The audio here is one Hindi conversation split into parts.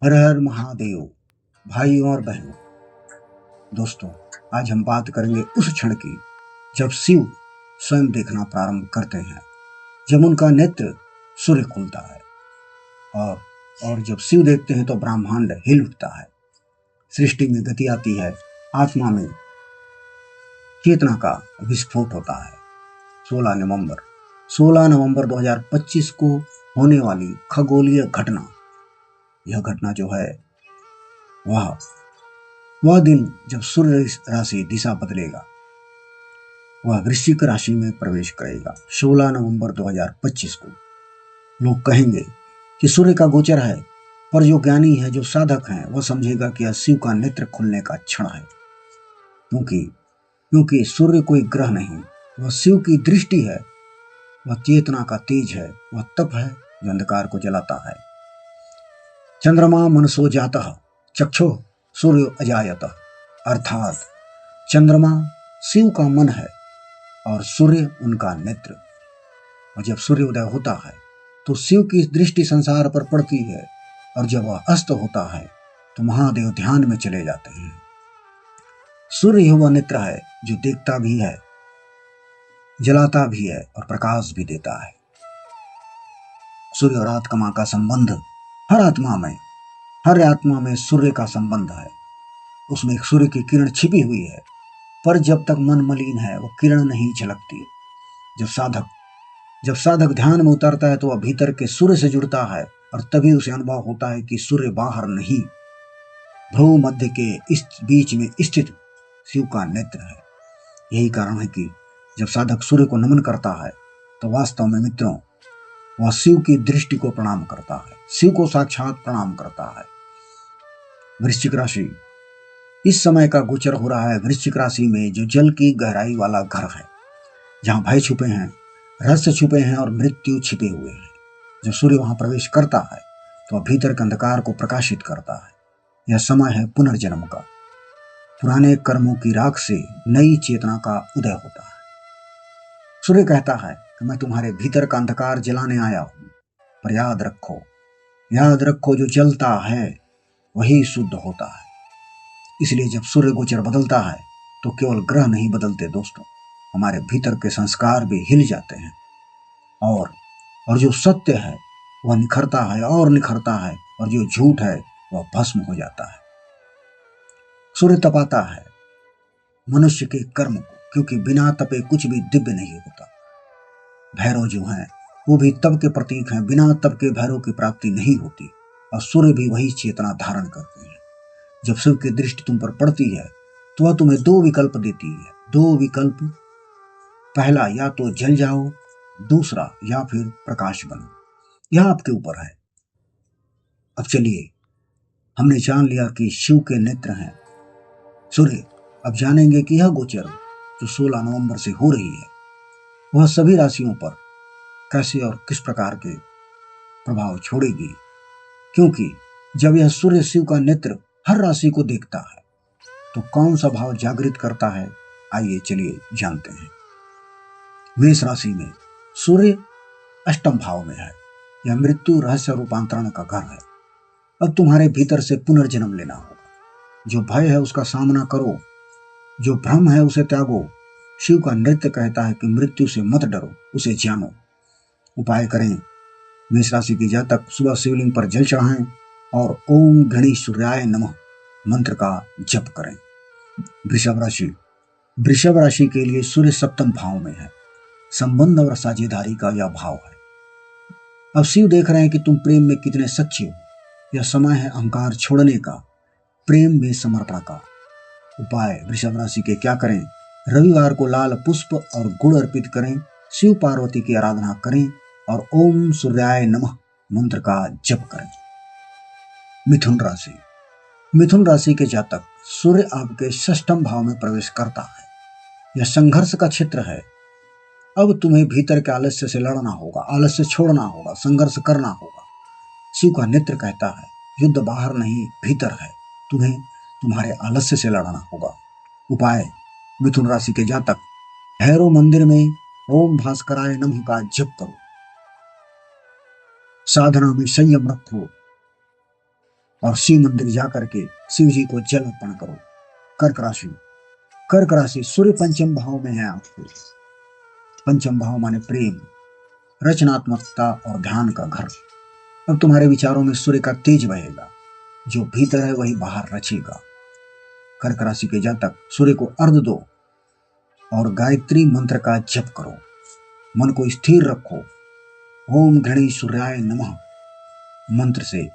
हर हर महादेव। भाइयों और बहनों, दोस्तों, आज हम बात करेंगे उस क्षण की जब शिव स्वयं देखना प्रारंभ करते हैं, जब उनका नेत्र सूर्य खुलता है और जब शिव देखते हैं तो ब्रह्मांड हिल उठता है, सृष्टि में गति आती है, आत्मा में चेतना का विस्फोट होता है। 16 नवंबर 2025 को होने वाली खगोलीय घटना, यह घटना जो है वह दिन जब सूर्य राशि दिशा बदलेगा, वह वृश्चिक राशि में प्रवेश करेगा। 16 नवंबर 2025 को लोग कहेंगे कि सूर्य का गोचर है, पर जो ज्ञानी है, जो साधक है, वह समझेगा कि यह शिव का नेत्र खुलने का क्षण है, क्योंकि सूर्य कोई ग्रह नहीं, वह शिव की दृष्टि है, वह चेतना का तेज है, वह तप है जो अंधकार को जलाता है। चंद्रमा मनसो जातः चक्षुः सूर्य अजायतः, अर्थात चंद्रमा शिव का मन है और सूर्य उनका नेत्र। और जब सूर्योदय होता है तो शिव की दृष्टि संसार पर पड़ती है, और जब वह अस्त होता है तो महादेव ध्यान में चले जाते हैं। सूर्य ही वह नेत्र है जो देखता भी है, जलाता भी है और प्रकाश भी देता है। सूर्य और आत्मा का संबंध हर आत्मा में सूर्य का संबंध है। उसमें एक सूर्य की किरण छिपी हुई है, पर जब तक मन मलिन है वह किरण नहीं झलकती। जब साधक ध्यान में उतरता है तो वह भीतर के सूर्य से जुड़ता है, और तभी उसे अनुभव होता है कि सूर्य बाहर नहीं, भ्रू मध्य के इस बीच में स्थित शिव का नेत्र है। यही कारण है कि जब साधक सूर्य को नमन करता है तो वास्तव में मित्रों वह शिव की दृष्टि को प्रणाम करता है, शिव को साक्षात प्रणाम करता है। वृश्चिक राशि, इस समय का गोचर हो रहा है वृश्चिक राशि में, जो जल की गहराई वाला घर है, जहां भय छुपे हैं, रहस्य छुपे हैं और मृत्यु छिपे हुए हैं। जब सूर्य वहां प्रवेश करता है तो वह भीतर के अंधकार को प्रकाशित करता है। यह समय है पुनर्जन्म का, पुराने कर्मों की राख से नई चेतना का उदय होता है। सूर्य कहता है कि मैं तुम्हारे भीतर का अंधकार जलाने आया हूं, पर याद रखो जो जलता है वही शुद्ध होता है। इसलिए जब सूर्य गोचर बदलता है तो केवल ग्रह नहीं बदलते दोस्तों, हमारे भीतर के संस्कार भी हिल जाते हैं, और जो सत्य है वह निखरता है, और जो झूठ है वह भस्म हो जाता है। सूर्य तपाता है मनुष्य के कर्म को, क्योंकि बिना तपे कुछ भी दिव्य नहीं होता। भैरव जो हैं वो भी तप के प्रतीक हैं, बिना तप के भैरव की प्राप्ति नहीं होती, और सूर्य भी वही चेतना धारण करते हैं। जब शिव की दृष्टि तुम पर पड़ती है तो वह तुम्हें दो विकल्प देती है, पहला या तो जल जाओ, दूसरा या फिर प्रकाश बनो। यह आपके ऊपर है। अब चलिए, हमने जान लिया कि शिव के नेत्र हैं सूर्य। अब जानेंगे कि यह गोचर जो 16 नवंबर से हो रही है वह सभी राशियों पर कैसे और किस प्रकार के प्रभाव छोड़ेगी, क्योंकि जब यह सूर्य शिव का नेत्र हर राशि को देखता है तो कौन सा भाव जागृत करता है, आइए चलिए जानते हैं। मेष राशि में सूर्य अष्टम भाव में है। यह मृत्यु, रहस्य, रूपांतरण का घर है। अब तुम्हारे भीतर से पुनर्जन्म लेना होगा। जो भय है उसका सामना करो, जो भ्रम है उसे त्यागो। शिव का नृत्य कहता है कि मृत्यु से मत डरो, उसे जानो। उपाय करें, मेष राशि के जातक सुबह शिवलिंग पर जल चढ़ाएं और ओम गणेशाय नमः मंत्र का जप करें। वृषभ राशि के लिए सूर्य सप्तम भाव में है। संबंध और साझेदारी का यह भाव है। अब शिव देख रहे हैं कि तुम प्रेम में कितने सच्चे हो। यह समय है अहंकार छोड़ने का, प्रेम में समर्पण का। उपाय वृषभ राशि के क्या करें? रविवार को लाल पुष्प और गुड़ अर्पित करें, शिव पार्वती की आराधना करें और ओम सूर्याय नमः मंत्र का जप करें। मिथुन राशि के जातक, सूर्य आपके षष्ठम भाव में प्रवेश करता है। यह संघर्ष का क्षेत्र है। अब तुम्हें भीतर के आलस्य से लड़ना होगा, आलस्य छोड़ना होगा, संघर्ष करना होगा। शिव का नेत्र कहता है युद्ध बाहर नहीं भीतर है, तुम्हें तुम्हारे आलस्य से लड़ना होगा। उपाय मिथुन राशि के जातक भैरव मंदिर में ओम भास्कराय नमः का जप करो। साधना में संयम रखो, और शिव मंदिर जाकर के शिव जी को जल अर्पण करो। कर्क राशि, कर्क राशि सूर्य पंचम भाव में है आपके। पंचम भाव माने प्रेम, रचनात्मकता और ध्यान का घर। अब तुम्हारे विचारों में सूर्य का तेज बहेगा, जो भीतर है वही बाहर रचेगा। कर्क राशि के जातक सूर्य को अर्घ दो और गायत्री मंत्र का जप करो। मन को स्थिर रखो। ओम गणेश सूर्याय नमः मंत्र से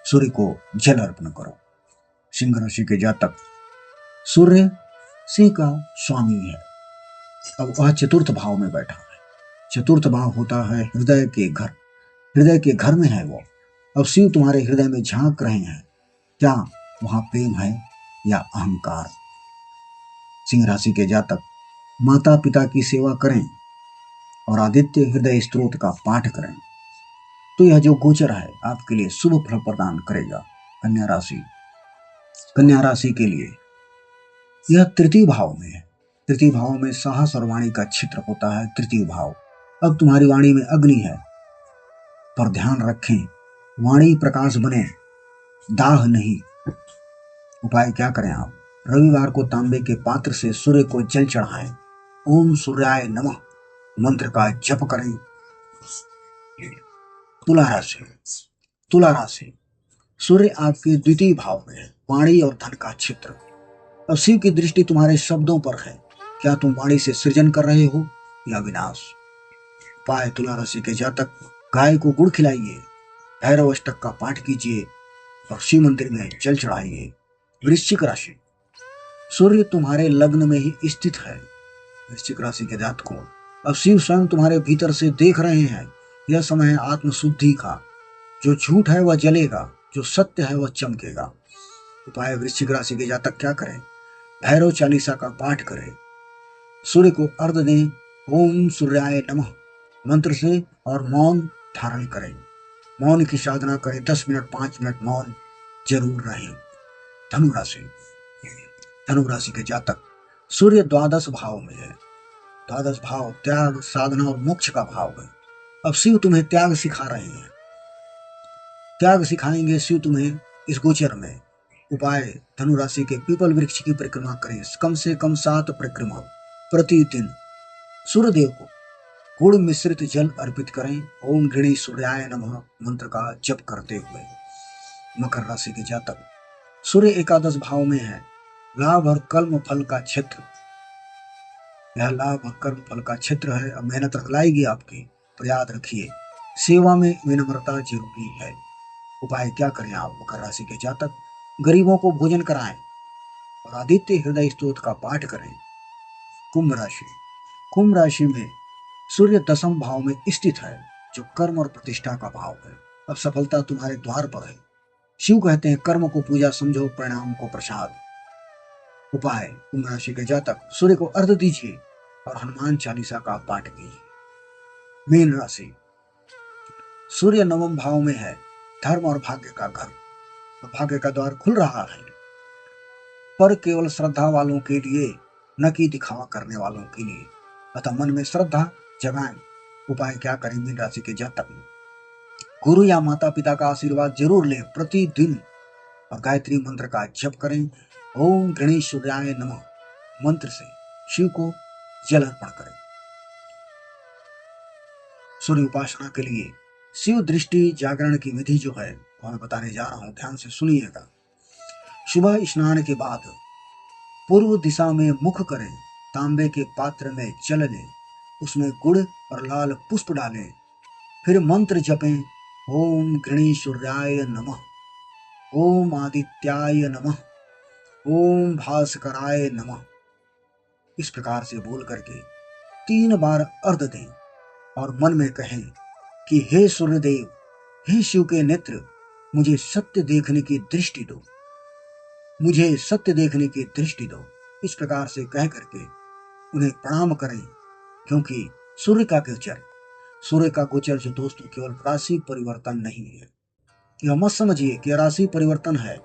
सूर्य को जल अर्पण करो। सिंह राशि के जातक सूर्य सिंह का स्वामी है। अब वह चतुर्थ भाव में बैठा है। चतुर्थ भाव होता है हृदय के घर। हृदय के घर में है वो। अब शिव तुम्हारे हृदय में झांक रहे हैं। क्या वहां प्रेम है या अहंकार? सिंह राशि के जातक माता पिता की सेवा करें और आदित्य हृदय स्तोत्र का पाठ करें तो यह जो गोचर है आपके लिए शुभ फल प्रदान करेगा। कन्या राशि, कन्या राशि के लिए यह तृतीय भाव में है। तृतीय भाव में साहस और वाणी का क्षेत्र होता है। तृतीय भाव, अब तुम्हारी वाणी में अग्नि है, पर ध्यान रखें वाणी प्रकाश बने, दाह नहीं। उपाय क्या करें आप? रविवार को तांबे के पात्र से सूर्य को जल चढ़ाएं। ओम सूर्याय नमः मंत्र का जप करें। तुला राशि, तुला राशि सूर्य आपके द्वितीय भाव में है, वाणी और धन का क्षेत्र। अब शिव की दृष्टि तुम्हारे शब्दों पर है। क्या तुम वाणी से सृजन कर रहे हो या विनाश? उपाय, तुला राशि के जातक गाय को गुड़ खिलाइए, भैरव अष्टक का पाठ कीजिए और शिव मंदिर में जल चढ़ाइए। वृश्चिक राशि, सूर्य तुम्हारे लग्न में ही स्थित है। वृश्चिक राशि के जातकों, अब शिव स्वयं तुम्हारे भीतर से देख रहे हैं। यह समय है आत्मशुद्धि का। जो झूठ है वह जलेगा, जो सत्य है वह चमकेगा। उपाय, वृश्चिक राशि के जातक क्या करें? भैरव चालीसा का पाठ करें, सूर्य को अर्घ दें, ओम सूर्याय नमः मंत्र से, और मौन धारण करें। मौन की साधना करें, 10 मिनट 5 मिनट मौन जरूर रहें। धनु राशि, धनु राशि के जातक सूर्य द्वादश भाव में है। द्वादश भाव त्याग, साधना और मोक्ष का भाव है। अब शिव तुम्हें त्याग सिखा रहे हैं। त्याग सिखाएंगे शिव तुम्हें इस गोचर में। उपाय, धनु राशि के पीपल वृक्ष की परिक्रमा करें, कम से कम 7 परिक्रमा प्रतिदिन। सूर्यदेव को गुड़ मिश्रित जल अर्पित करें। ओम गणेश सूर्याय नमः मंत्र का जप करते हुए। मकर राशि के जातक सूर्य एकादश भाव में है, लाभ और कर्म फल का क्षेत्र। यह लाभ और कर्म फल का क्षेत्र है। अब मेहनत रखलाएगी आपकी, पर याद रखिए सेवा में विनम्रता जरूरी है। उपाय क्या करें आप? मकर राशि के जातक गरीबों को भोजन कराएं और आदित्य हृदय स्तोत्र का पाठ करें। कुंभ राशि, कुंभ राशि में सूर्य दशम भाव में स्थित है, जो कर्म और प्रतिष्ठा का भाव है। अब सफलता तुम्हारे द्वार पर है। शिव कहते हैं कर्म को पूजा समझो, परिणाम को प्रसाद। उपाय, कुंभ राशि के जातक सूर्य को अर्घ दीजिए और हनुमान चालीसा का पाठ कीजिए। मीन राशि, सूर्य नवम भाव में है, धर्म और भाग्य का घर। तो भाग्य का द्वार खुल रहा है, पर केवल श्रद्धा वालों के लिए, न कि दिखावा करने वालों के लिए। अतः मन में श्रद्धा जगाएं। उपाय क्या करें? मीन राशि के जातक गुरु या माता पिता का आशीर्वाद जरूर लें प्रतिदिन और गायत्री मंत्र का जप करें। ओम गणेश सूर्याय नमः मंत्र से शिव को जल अर्पण करें। सूर्य उपासना के लिए शिव दृष्टि जागरण की विधि जो है वो मैं बताने जा रहा हूं, ध्यान से सुनिएगा। सुबह स्नान के बाद पूर्व दिशा में मुख करें, तांबे के पात्र में जल लें, उसमें गुड़ और लाल पुष्प डालें, फिर मंत्र जपें। ओम गणेश सूर्याय नमः, ओम आदित्याय नमः, ओम भास्कराय नमः। इस प्रकार से बोल करके 3 बार अर्घ दें और मन में कहें कि हे सूर्यदेव, हे शिव के नेत्र, मुझे सत्य देखने की दृष्टि दो, मुझे सत्य देखने की दृष्टि दो। इस प्रकार से कह करके उन्हें प्रणाम करें, क्योंकि सूर्य का गोचर जो दोस्तों केवल राशि परिवर्तन नहीं है। यह मत समझिए कि राशि परिवर्तन है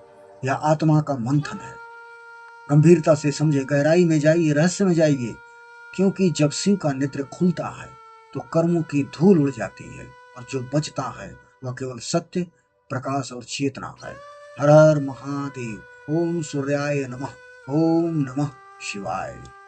या आत्मा का मंथन है। गंभीरता से समझे, गहराई में जाइए, रहस्य में जाइए, क्योंकि जब शिव का नेत्र खुलता है तो कर्मों की धूल उड़ जाती है और जो बचता है वह केवल सत्य, प्रकाश और चेतना है। हर हर महादेव। ओम सूर्याय नमः। ओम नमः शिवाय।